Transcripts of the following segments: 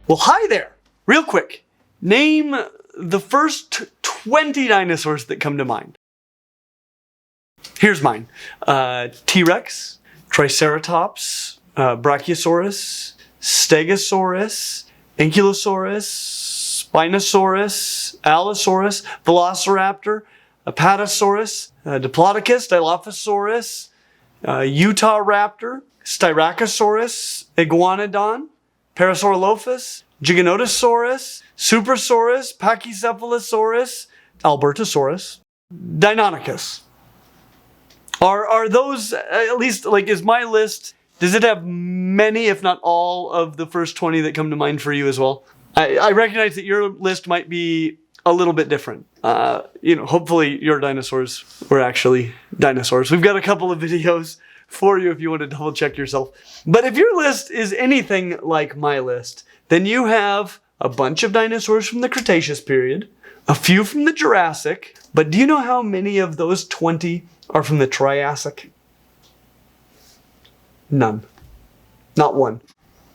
Well, hi there. Real quick, name the first 20 dinosaurs that come to mind. Here's mine. T-Rex, Triceratops, Brachiosaurus, Stegosaurus, Ankylosaurus, Spinosaurus, Allosaurus, Velociraptor, Apatosaurus, Diplodocus, Dilophosaurus, Utah Raptor, Styracosaurus, Iguanodon, Parasaurolophus, Giganotosaurus, Supersaurus, Pachycephalosaurus, Albertosaurus, Deinonychus. Are those, at least, like, is my list, does it have many, if not all, of the first 20 that come to mind for you as well? I recognize that your list might be a little bit different. Hopefully your dinosaurs were actually dinosaurs. We've got a couple of videos for you if you want to double check yourself. But if your list is anything like my list, then you have a bunch of dinosaurs from the Cretaceous period, a few from the Jurassic, but do you know how many of those 20 are from the Triassic? None. Not one.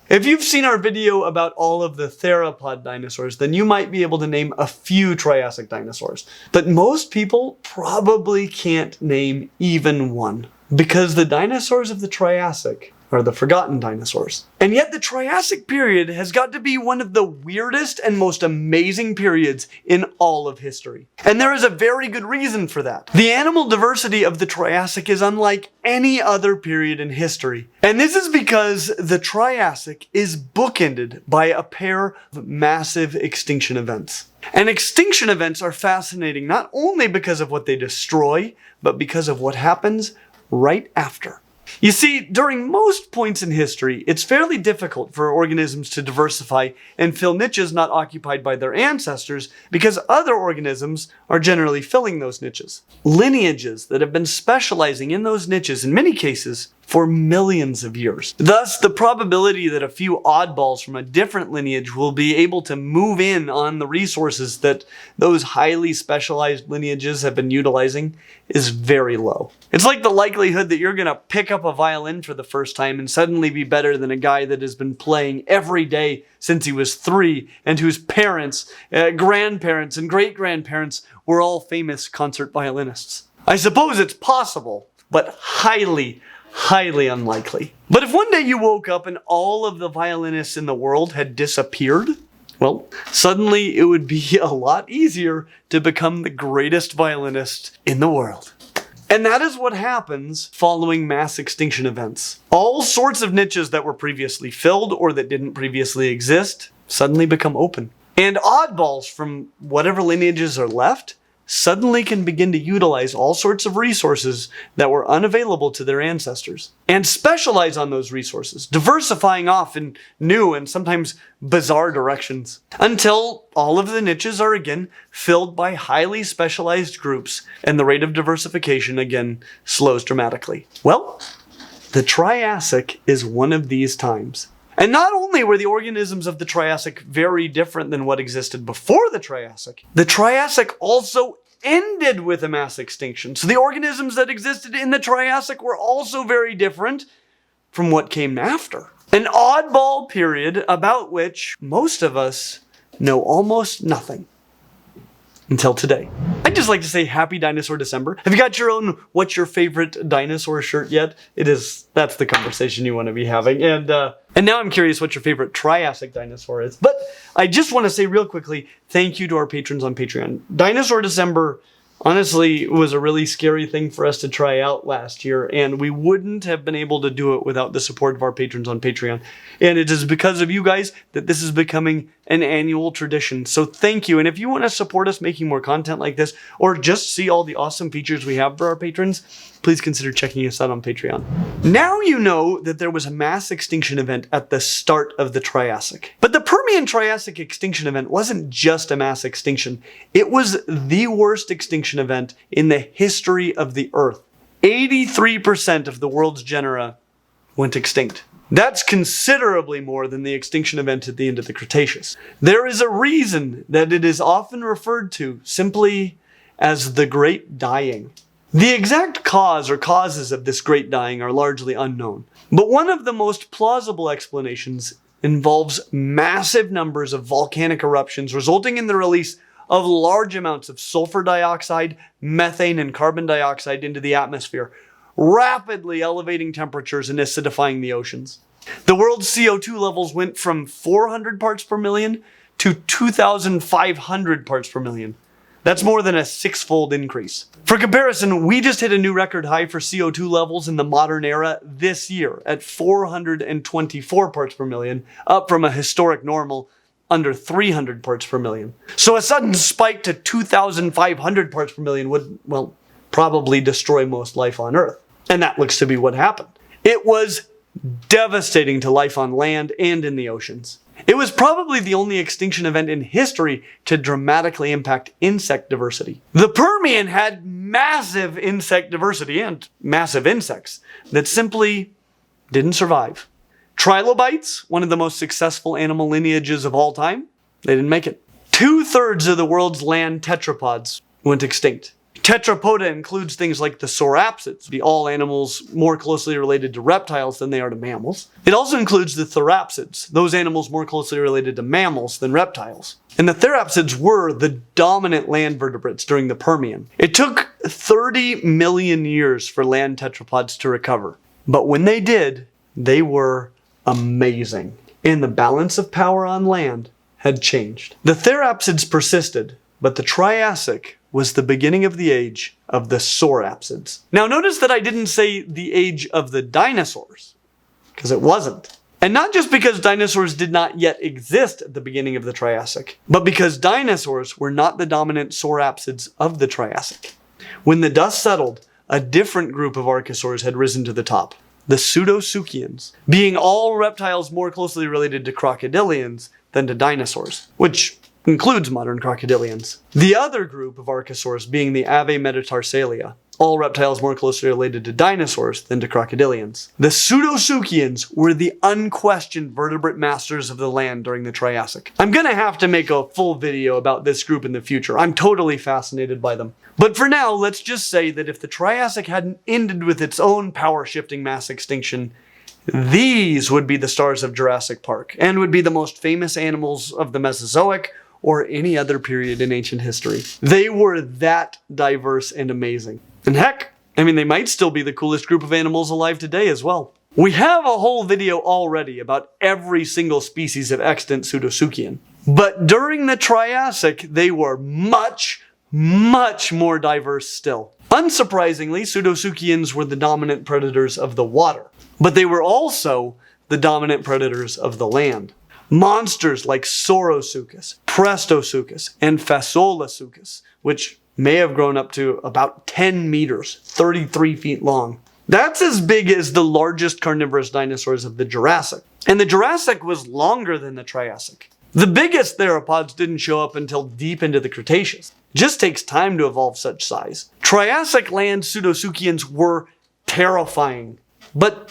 If you've seen our video about all of the theropod dinosaurs, then you might be able to name a few Triassic dinosaurs. But most people probably can't name even one, because the dinosaurs of the Triassic are the forgotten dinosaurs. And yet the Triassic period has got to be one of the weirdest and most amazing periods in all of history. And there is a very good reason for that. The animal diversity of the Triassic is unlike any other period in history. And this is because the Triassic is bookended by a pair of massive extinction events. And extinction events are fascinating not only because of what they destroy, but because of what happens right after. You see, during most points in history, it's fairly difficult for organisms to diversify and fill niches not occupied by their ancestors because other organisms are generally filling those niches. Lineages that have been specializing in those niches, in many cases, for millions of years. Thus, the probability that a few oddballs from a different lineage will be able to move in on the resources that those highly specialized lineages have been utilizing is very low. It's like the likelihood that you're going to pick up a violin for the first time and suddenly be better than a guy that has been playing every day since he was 3 and whose parents, grandparents, and great-grandparents were all famous concert violinists. I suppose it's possible, but highly unlikely. But if one day you woke up and all of the violinists in the world had disappeared, well, suddenly it would be a lot easier to become the greatest violinist in the world. And that is what happens following mass extinction events. All sorts of niches that were previously filled or that didn't previously exist suddenly become open. And oddballs from whatever lineages are left suddenly can begin to utilize all sorts of resources that were unavailable to their ancestors and specialize on those resources, diversifying off in new and sometimes bizarre directions until all of the niches are again filled by highly specialized groups and the rate of diversification again slows dramatically. Well, the Triassic is one of these times. And not only were the organisms of the Triassic very different than what existed before the Triassic also ended with a mass extinction. So the organisms that existed in the Triassic were also very different from what came after. An oddball period about which most of us know almost nothing. Until today. I'd just like to say happy Dinosaur December. Have you got your own what's your favorite dinosaur shirt yet? That's the conversation you want to be having. And now I'm curious what your favorite Triassic dinosaur is. But I just want to say real quickly, thank you to our patrons on Patreon. Dinosaur December honestly was a really scary thing for us to try out last year, and we wouldn't have been able to do it without the support of our patrons on Patreon. And it is because of you guys that this is becoming an annual tradition. So thank you. And if you want to support us making more content like this, or just see all the awesome features we have for our patrons, please consider checking us out on Patreon. Now you know that there was a mass extinction event at the start of the Triassic. But the Permian-Triassic extinction event wasn't just a mass extinction. It was the worst extinction event in the history of the Earth. 83% of the world's genera went extinct. That's considerably more than the extinction event at the end of the Cretaceous. There is a reason that it is often referred to simply as the Great Dying. The exact cause or causes of this Great Dying are largely unknown, but one of the most plausible explanations involves massive numbers of volcanic eruptions resulting in the release of large amounts of sulfur dioxide, methane, and carbon dioxide into the atmosphere, rapidly elevating temperatures and acidifying the oceans. The world's CO2 levels went from 400 parts per million to 2,500 parts per million. That's more than a six-fold increase. For comparison, we just hit a new record high for CO2 levels in the modern era this year at 424 parts per million, up from a historic normal under 300 parts per million. So a sudden spike to 2,500 parts per million would, well, probably destroy most life on Earth. And that looks to be what happened. It was devastating to life on land and in the oceans. It was probably the only extinction event in history to dramatically impact insect diversity. The Permian had massive insect diversity and massive insects that simply didn't survive. Trilobites, one of the most successful animal lineages of all time, they didn't make it. 2/3 of the world's land tetrapods went extinct. Tetrapoda includes things like the sauropsids, the all animals more closely related to reptiles than they are to mammals. It also includes the therapsids, those animals more closely related to mammals than reptiles. And the therapsids were the dominant land vertebrates during the Permian. It took 30 million years for land tetrapods to recover. But when they did, they were amazing. And the balance of power on land had changed. The therapsids persisted, but the Triassic was the beginning of the age of the sauropsids. Now notice that I didn't say the age of the dinosaurs, because it wasn't. And not just because dinosaurs did not yet exist at the beginning of the Triassic, but because dinosaurs were not the dominant sauropsids of the Triassic. When the dust settled, a different group of archosaurs had risen to the top, the Pseudosuchians, being all reptiles more closely related to crocodilians than to dinosaurs, which includes modern crocodilians. The other group of archosaurs being the Avemetatarsalia, all reptiles more closely related to dinosaurs than to crocodilians. The Pseudosuchians were the unquestioned vertebrate masters of the land during the Triassic. I'm gonna have to make a full video about this group in the future. I'm totally fascinated by them. But for now, let's just say that if the Triassic hadn't ended with its own power-shifting mass extinction, these would be the stars of Jurassic Park, and would be the most famous animals of the Mesozoic, or any other period in ancient history. They were that diverse and amazing. And heck, they might still be the coolest group of animals alive today as well. We have a whole video already about every single species of extant Pseudosuchian. But during the Triassic, they were much more diverse still. Unsurprisingly, Pseudosuchians were the dominant predators of the water, but they were also the dominant predators of the land. Monsters like Saurosuchus, Prestosuchus, and Fasolasuchus, which may have grown up to about 10 meters, 33 feet long. That's as big as the largest carnivorous dinosaurs of the Jurassic. And the Jurassic was longer than the Triassic. The biggest theropods didn't show up until deep into the Cretaceous. It just takes time to evolve such size. Triassic land Pseudosuchians were terrifying, but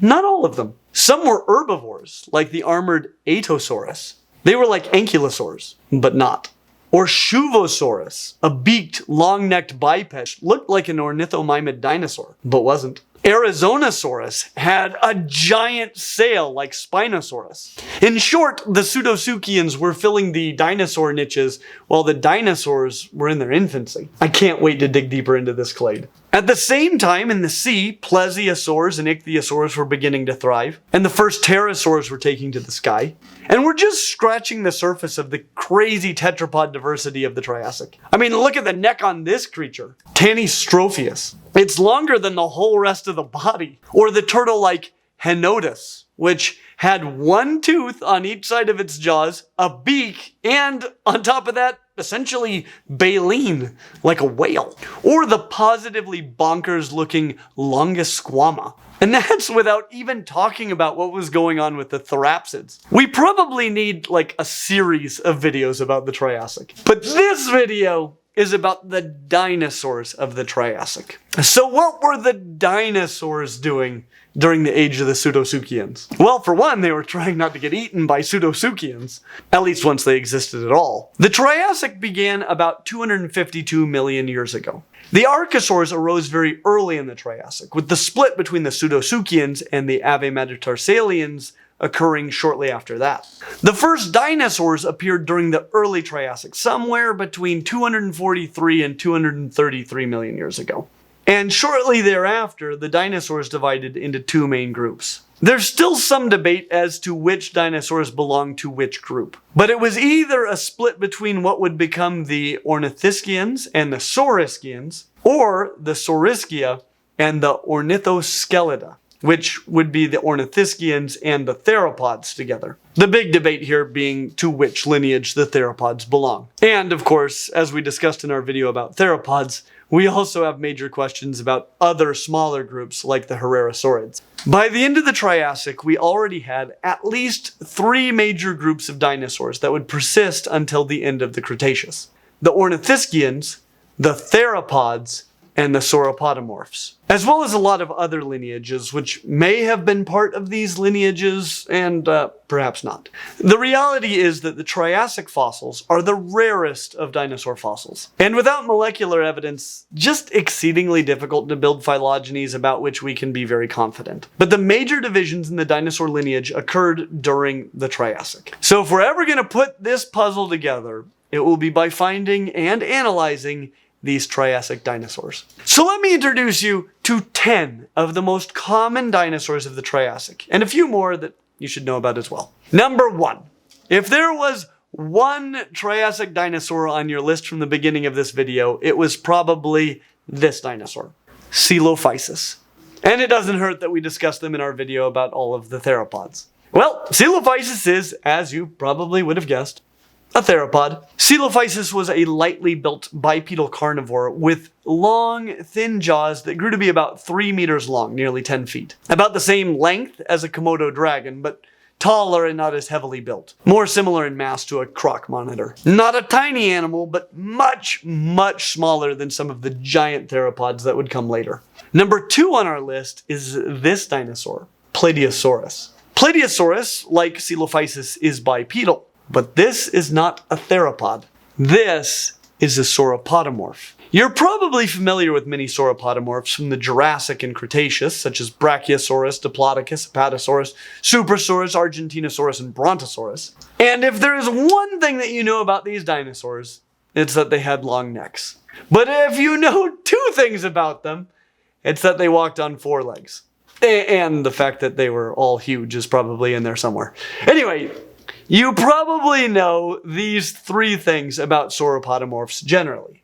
not all of them. Some were herbivores, like the armored Atosaurus. They were like ankylosaurs, but not. Or Shuvosaurus, a beaked, long-necked biped, looked like an ornithomimid dinosaur, but wasn't. Arizonosaurus had a giant sail like Spinosaurus. In short, the Pseudosuchians were filling the dinosaur niches while the dinosaurs were in their infancy. I can't wait to dig deeper into this clade. At the same time, in the sea, plesiosaurs and ichthyosaurs were beginning to thrive, and the first pterosaurs were taking to the sky. And we're just scratching the surface of the crazy tetrapod diversity of the Triassic. Look at the neck on this creature, Tanystropheus. It's longer than the whole rest of the body. Or the turtle like Henotus, which had one tooth on each side of its jaws, a beak, and on top of that, essentially baleen, like a whale. Or the positively bonkers looking Longus squama. And that's without even talking about what was going on with the therapsids. We probably need like a series of videos about the Triassic. But this video is about the dinosaurs of the Triassic. So what were the dinosaurs doing during the age of the Pseudosuchians? Well, for one, they were trying not to get eaten by Pseudosuchians, at least once they existed at all. The Triassic began about 252 million years ago. The archosaurs arose very early in the Triassic, with the split between the Pseudosuchians and the Avemetatarsalians occurring shortly after that. The first dinosaurs appeared during the early Triassic, somewhere between 243 and 233 million years ago. And shortly thereafter, the dinosaurs divided into two main groups. There's still some debate as to which dinosaurs belong to which group, but it was either a split between what would become the Ornithischians and the Saurischians, or the Saurischia and the Ornithoscelida, which would be the Ornithischians and the theropods together. The big debate here being to which lineage the theropods belong. And of course, as we discussed in our video about theropods, we also have major questions about other smaller groups like the Herrerasaurids. By the end of the Triassic, we already had at least 3 major groups of dinosaurs that would persist until the end of the Cretaceous: the Ornithischians, the theropods, and the sauropodomorphs, as well as a lot of other lineages which may have been part of these lineages and perhaps not. The reality is that the Triassic fossils are the rarest of dinosaur fossils, and without molecular evidence, just exceedingly difficult to build phylogenies about which we can be very confident. But the major divisions in the dinosaur lineage occurred during the Triassic. So if we're ever going to put this puzzle together, it will be by finding and analyzing these Triassic dinosaurs. So let me introduce you to 10 of the most common dinosaurs of the Triassic, and a few more that you should know about as well. Number 1. If there was one Triassic dinosaur on your list from the beginning of this video, it was probably this dinosaur, Coelophysis. And it doesn't hurt that we discussed them in our video about all of the theropods. Well, Coelophysis is, as you probably would have guessed, a theropod. Coelophysis was a lightly built bipedal carnivore with long, thin jaws that grew to be about 3 meters long, nearly 10 feet. About the same length as a Komodo dragon, but taller and not as heavily built. More similar in mass to a croc monitor. Not a tiny animal, but much, much smaller than some of the giant theropods that would come later. Number 2 on our list is this dinosaur, Plateosaurus. Plateosaurus, like Coelophysis, is bipedal. But this is not a theropod. This is a sauropodomorph. You're probably familiar with many sauropodomorphs from the Jurassic and Cretaceous, such as Brachiosaurus, Diplodocus, Apatosaurus, Suprasaurus, Argentinosaurus, and Brontosaurus. And if there is one thing that you know about these dinosaurs, it's that they had long necks. But if you know 2 things about them, it's that they walked on 4 legs. And the fact that they were all huge is probably in there somewhere. Anyway, you probably know these 3 things about sauropodomorphs generally.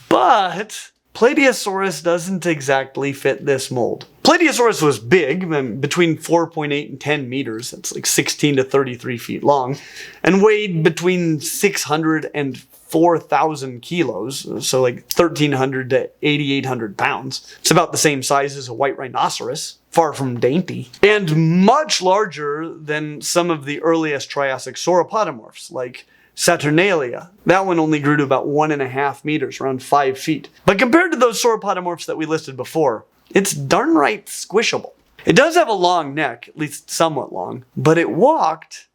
But Plateosaurus doesn't exactly fit this mold. Plateosaurus was big, between 4.8 and 10 meters, that's like 16 to 33 feet long, and weighed between 600 and 4,000 kilos, so like 1,300 to 8,800 pounds. It's about the same size as a white rhinoceros, far from dainty, and much larger than some of the earliest Triassic sauropodomorphs, like Saturnalia. That one only grew to about 1.5 meters, around 5 feet. But compared to those sauropodomorphs that we listed before, it's darn right squishable. It does have a long neck, at least somewhat long, but it walked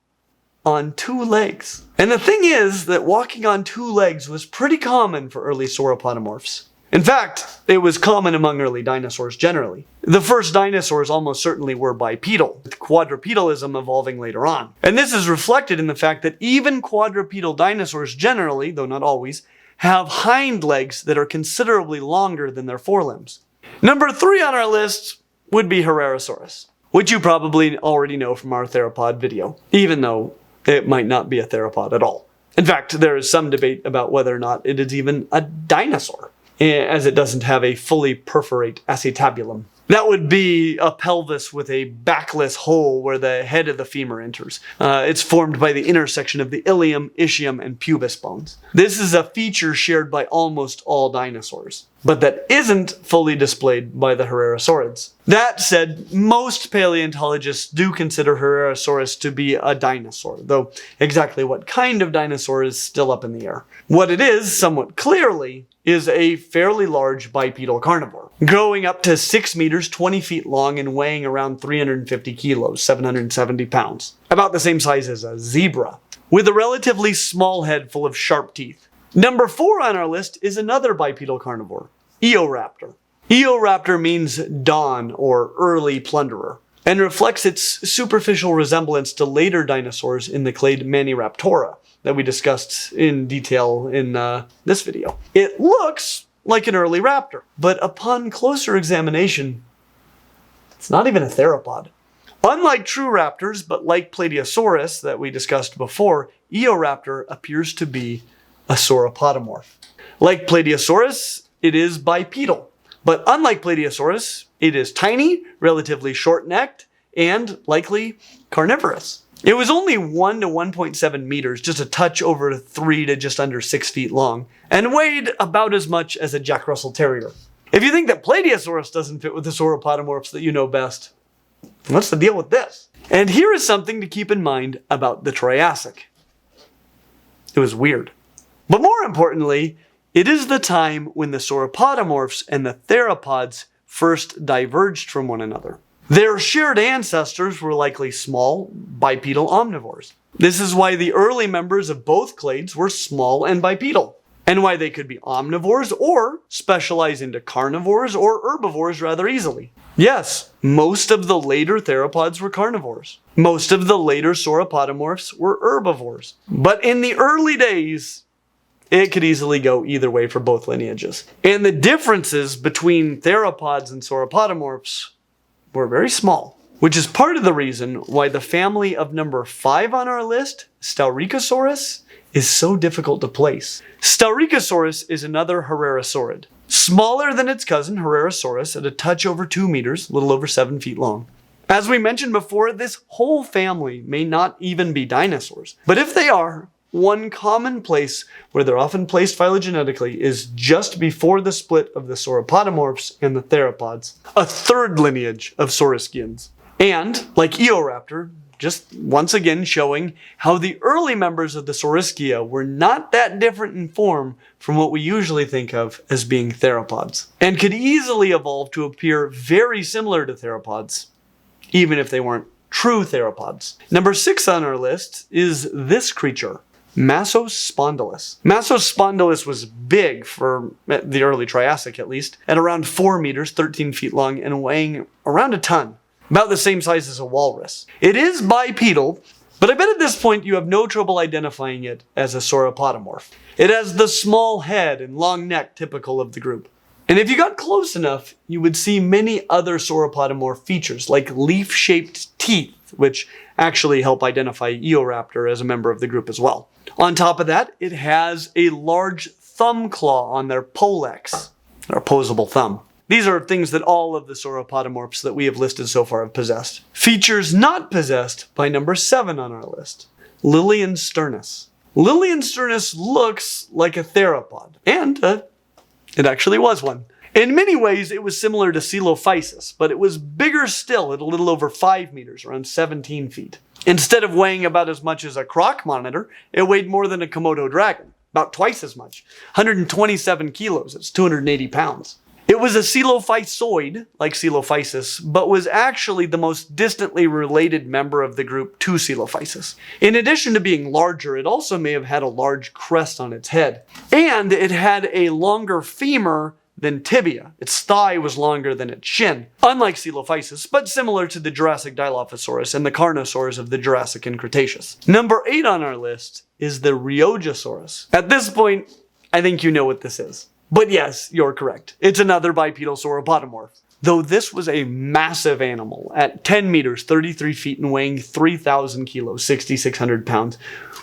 on 2 legs. And the thing is that walking on 2 legs was pretty common for early sauropodomorphs. In fact, it was common among early dinosaurs generally. The first dinosaurs almost certainly were bipedal, with quadrupedalism evolving later on. And this is reflected in the fact that even quadrupedal dinosaurs generally, though not always, have hind legs that are considerably longer than their forelimbs. Number 3 on our list would be Herrerasaurus, which you probably already know from our theropod video, even though it might not be a theropod at all. In fact, there is some debate about whether or not it is even a dinosaur, as it doesn't have a fully perforate acetabulum. That would be a pelvis with a backless hole where the head of the femur enters. It's formed by the intersection of the ilium, ischium, and pubis bones. This is a feature shared by almost all dinosaurs, but that isn't fully displayed by the Herrerasaurids. That said, most paleontologists do consider Herrerasaurus to be a dinosaur, though exactly what kind of dinosaur is still up in the air. What it is, somewhat clearly, is a fairly large bipedal carnivore, growing up to 6 meters, 20 feet long, and weighing around 350 kilos, 770 pounds. About the same size as a zebra, with a relatively small head full of sharp teeth. Number 4 on our list is another bipedal carnivore, Eoraptor. Eoraptor means dawn or early plunderer, and reflects its superficial resemblance to later dinosaurs in the clade Maniraptora that we discussed in detail in this video. It looks like an early raptor, but upon closer examination, it's not even a theropod. Unlike true raptors, but like Plateosaurus that we discussed before, Eoraptor appears to be a sauropodomorph. Like Plateosaurus, it is bipedal, but unlike Plateosaurus, it is tiny, relatively short-necked, and likely carnivorous. It was only 1 to 1.7 meters, just a touch over 3 to just under 6 feet long, and weighed about as much as a Jack Russell Terrier. If you think that Plateosaurus doesn't fit with the sauropodomorphs that you know best, what's the deal with this? And here is something to keep in mind about the Triassic. It was weird. But more importantly, it is the time when the sauropodomorphs and the theropods first diverged from one another. Their shared ancestors were likely small, bipedal omnivores. This is why the early members of both clades were small and bipedal, and why they could be omnivores or specialize into carnivores or herbivores rather easily. Yes, most of the later theropods were carnivores. Most of the later sauropodomorphs were herbivores. But in the early days, it could easily go either way for both lineages. And the differences between theropods and sauropodomorphs were very small, which is part of the reason why the family of number 5 on our list, Staurikosaurus, is so difficult to place. Staurikosaurus is another Herrerasaurid, smaller than its cousin Herrerasaurus at a touch over 2 meters, a little over 7 feet long. As we mentioned before, this whole family may not even be dinosaurs, but if they are, one common place where they're often placed phylogenetically is just before the split of the sauropodomorphs and the theropods, a third lineage of Saurischians. And, like Eoraptor, just once again showing how the early members of the Saurischia were not that different in form from what we usually think of as being theropods, and could easily evolve to appear very similar to theropods, even if they weren't true theropods. Number 6 on our list is this creature, Massospondylus. Massospondylus was big for the early Triassic at least, at around 4 meters, 13 feet long, and weighing around a ton. About the same size as a walrus. It is bipedal, but I bet at this point you have no trouble identifying it as a sauropodomorph. It has the small head and long neck typical of the group. And if you got close enough, you would see many other sauropodomorph features, like leaf-shaped teeth, which actually help identify Eoraptor as a member of the group as well. On top of that, it has a large thumb claw on their pollex, or opposable thumb. These are things that all of the sauropodomorphs that we have listed so far have possessed. Features not possessed by number 7 on our list, Lilian sternus. Lilian sternus looks like a theropod, and it actually was one. In many ways, it was similar to Coelophysis, but it was bigger still at a little over 5 meters, around 17 feet. Instead of weighing about as much as a croc monitor, it weighed more than a Komodo dragon, about twice as much, 127 kilos, it's 280 pounds. It was a coelophysoid, like Coelophysis, but was actually the most distantly related member of the group to Coelophysis. In addition to being larger, it also may have had a large crest on its head. And it had a longer femur than tibia. Its thigh was longer than its shin, unlike Coelophysis, but similar to the Jurassic Dilophosaurus and the Carnosaurs of the Jurassic and Cretaceous. Number 8 on our list is the Rheogosaurus. At this point, I think you know what this is. But yes, you're correct. It's another bipedal sauropodomorph. Though this was a massive animal at 10 meters, 33 feet, and weighing 3,000 kilos, 6,600 pounds,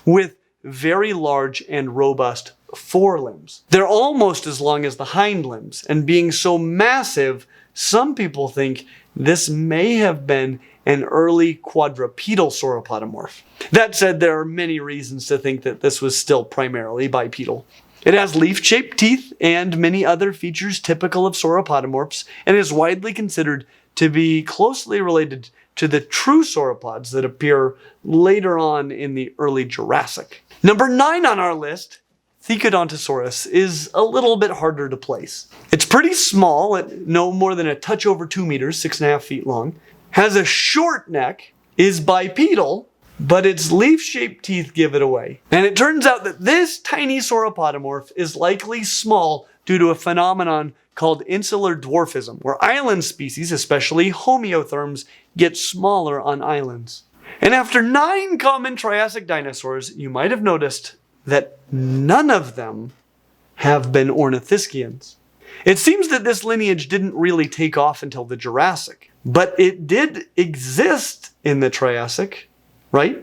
with very large and robust forelimbs. They're almost as long as the hind limbs, and being so massive, some people think this may have been an early quadrupedal sauropodomorph. That said, there are many reasons to think that this was still primarily bipedal. It has leaf-shaped teeth and many other features typical of sauropodomorphs, and is widely considered to be closely related to the true sauropods that appear later on in the early Jurassic. Number 9 on our list, Thecodontosaurus, is a little bit harder to place. It's pretty small, at no more than a touch over 2 meters, 6.5 feet long, has a short neck, is bipedal, but its leaf-shaped teeth give it away. And it turns out that this tiny sauropodomorph is likely small due to a phenomenon called insular dwarfism, where island species, especially homeotherms, get smaller on islands. And after 9 common Triassic dinosaurs, you might have noticed that none of them have been Ornithischians. It seems that this lineage didn't really take off until the Jurassic, but it did exist in the Triassic, right?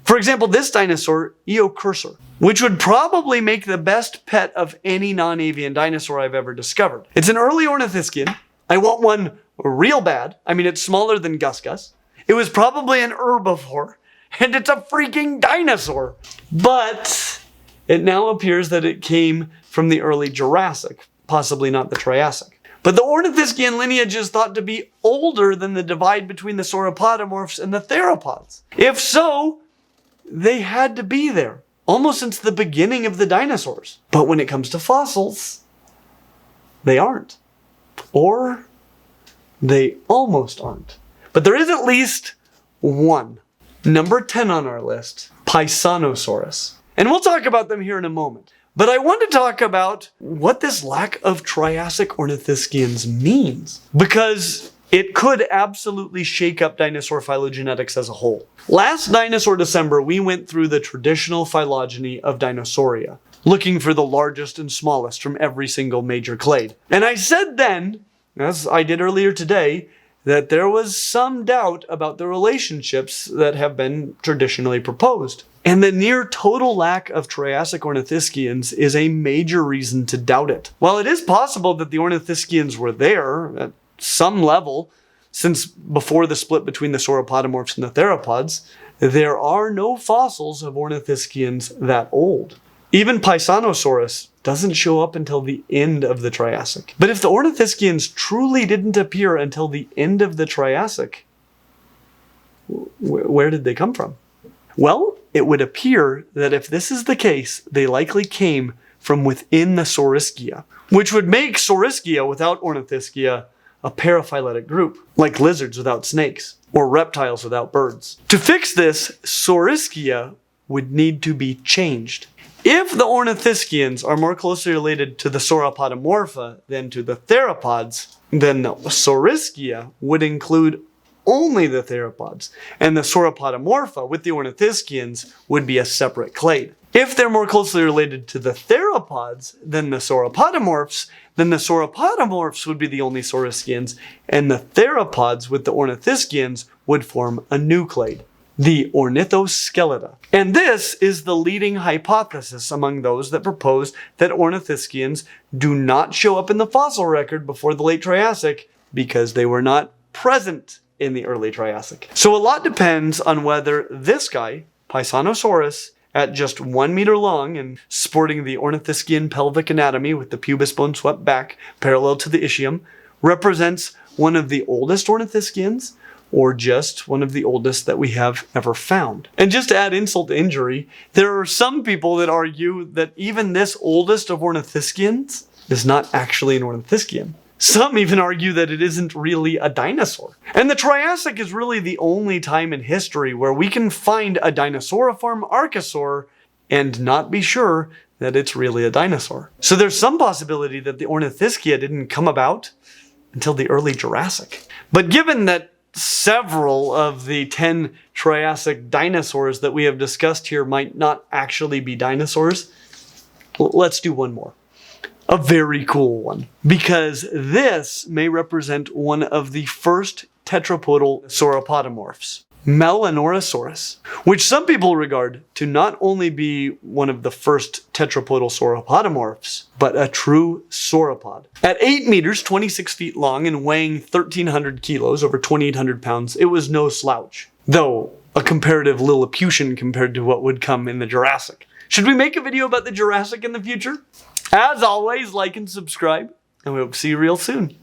For example, this dinosaur, Eocursor, which would probably make the best pet of any non-avian dinosaur I've ever discovered. It's an early Ornithischian. I want one real bad. I mean, it's smaller than Gus Gus. It was probably an herbivore, and it's a freaking dinosaur. But it now appears that it came from the early Jurassic, possibly not the Triassic. But the Ornithischian lineage is thought to be older than the divide between the sauropodomorphs and the theropods. If so, they had to be there, almost since the beginning of the dinosaurs. But when it comes to fossils, they aren't. Or they almost aren't. But there is at least one. Number 10 on our list, Pisanosaurus. And we'll talk about them here in a moment. But I want to talk about what this lack of Triassic Ornithischians means, because it could absolutely shake up dinosaur phylogenetics as a whole. Last Dinosaur December, we went through the traditional phylogeny of Dinosauria, looking for the largest and smallest from every single major clade. And I said then, as I did earlier today, that there was some doubt about the relationships that have been traditionally proposed. And the near total lack of Triassic Ornithischians is a major reason to doubt it. While it is possible that the Ornithischians were there at some level, since before the split between the sauropodomorphs and the theropods, there are no fossils of Ornithischians that old. Even Pisanosaurus doesn't show up until the end of the Triassic. But if the Ornithischians truly didn't appear until the end of the Triassic, where did they come from? Well, it would appear that if this is the case, they likely came from within the Saurischia, which would make Saurischia without Ornithischia a paraphyletic group, like lizards without snakes, or reptiles without birds. To fix this, Saurischia would need to be changed. If the Ornithischians are more closely related to the Sauropodomorpha than to the theropods, then the Saurischia would include only the theropods, and the Sauropodomorpha with the Ornithischians would be a separate clade. If they're more closely related to the theropods than the Sauropodomorphs, then the Sauropodomorphs would be the only Saurischians, and the theropods with the Ornithischians would form a new clade, the Ornithoskeleta. And this is the leading hypothesis among those that propose that Ornithischians do not show up in the fossil record before the late Triassic because they were not present in the early Triassic. So a lot depends on whether this guy, Pisanosaurus, at just 1 meter long and sporting the Ornithischian pelvic anatomy with the pubis bone swept back parallel to the ischium, represents one of the oldest Ornithischians or just one of the oldest that we have ever found. And just to add insult to injury, there are some people that argue that even this oldest of Ornithischians is not actually an Ornithischian. Some even argue that it isn't really a dinosaur. And the Triassic is really the only time in history where we can find a dinosauriform archosaur and not be sure that it's really a dinosaur. So there's some possibility that the Ornithischia didn't come about until the early Jurassic. But given that several of the 10 Triassic dinosaurs that we have discussed here might not actually be dinosaurs, let's do one more. A very cool one, because this may represent one of the first tetrapodal sauropodomorphs, Melanorosaurus, which some people regard to not only be one of the first tetrapodal sauropodomorphs, but a true sauropod. At 8 meters, 26 feet long, and weighing 1,300 kilos, over 2,800 pounds, it was no slouch, though a comparative Lilliputian compared to what would come in the Jurassic. Should we make a video about the Jurassic in the future? As always, like and subscribe, and we hope to see you real soon.